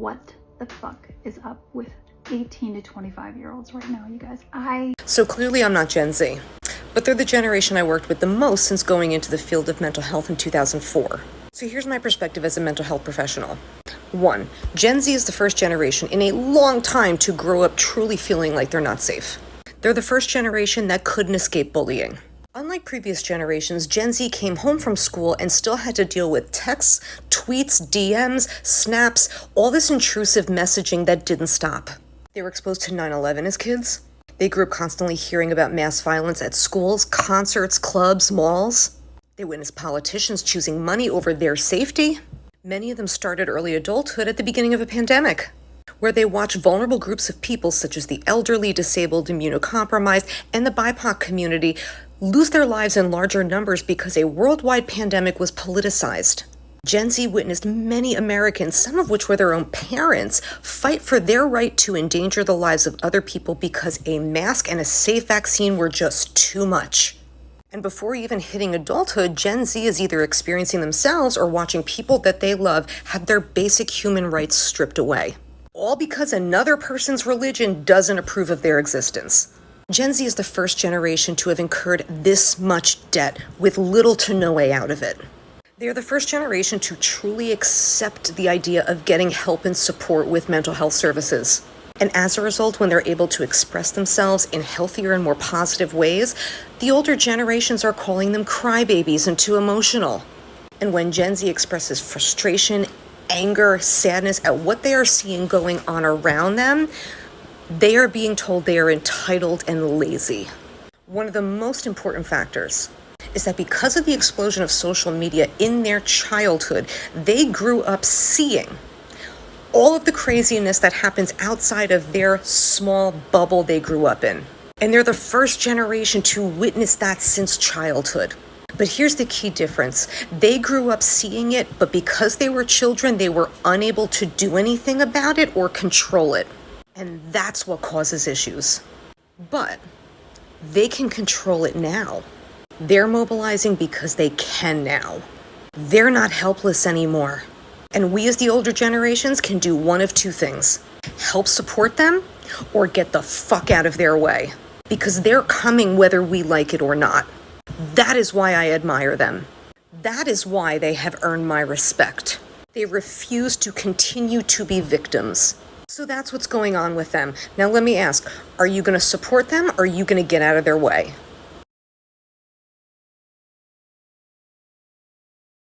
What the fuck is up with 18 to 25-year-olds right now, you guys? So clearly I'm not Gen Z, but they're the generation I worked with the most since going into the field of mental health in 2004. So here's my perspective as a mental health professional. 1. Gen Z is the first generation in a long time to grow up truly feeling like they're not safe. They're the first generation that couldn't escape bullying. Unlike previous generations, Gen Z came home from school and still had to deal with texts, tweets, DMs, snaps, all this intrusive messaging that didn't stop. They were exposed to 9/11 as kids. They grew up constantly hearing about mass violence at schools, concerts, clubs, malls. They witnessed politicians choosing money over their safety. Many of them started early adulthood at the beginning of a pandemic, where they watched vulnerable groups of people such as the elderly, disabled, immunocompromised, and the BIPOC community lose their lives in larger numbers because a worldwide pandemic was politicized. Gen Z witnessed many Americans, some of which were their own parents, fight for their right to endanger the lives of other people because a mask and a safe vaccine were just too much. And before even hitting adulthood, Gen Z is either experiencing themselves or watching people that they love have their basic human rights stripped away. All because another person's religion doesn't approve of their existence. Gen Z is the first generation to have incurred this much debt with little to no way out of it. They are the first generation to truly accept the idea of getting help and support with mental health services. And as a result, when they're able to express themselves in healthier and more positive ways, the older generations are calling them crybabies and too emotional. And when Gen Z expresses frustration, anger, sadness at what they are seeing going on around them, they are being told they are entitled and lazy. One of the most important factors is that because of the explosion of social media in their childhood, they grew up seeing all of the craziness that happens outside of their small bubble they grew up in. And they're the first generation to witness that since childhood. But here's the key difference. They grew up seeing it, but because they were children, they were unable to do anything about it or control it. And that's what causes issues. But they can control it now. They're mobilizing because they can now. They're not helpless anymore. And we as the older generations can do one of two things: help support them or get the fuck out of their way. Because they're coming whether we like it or not. That is why I admire them. That is why they have earned my respect. They refuse to continue to be victims. So that's what's going on with them. Now let me ask, are you going to support them or are you going to get out of their way?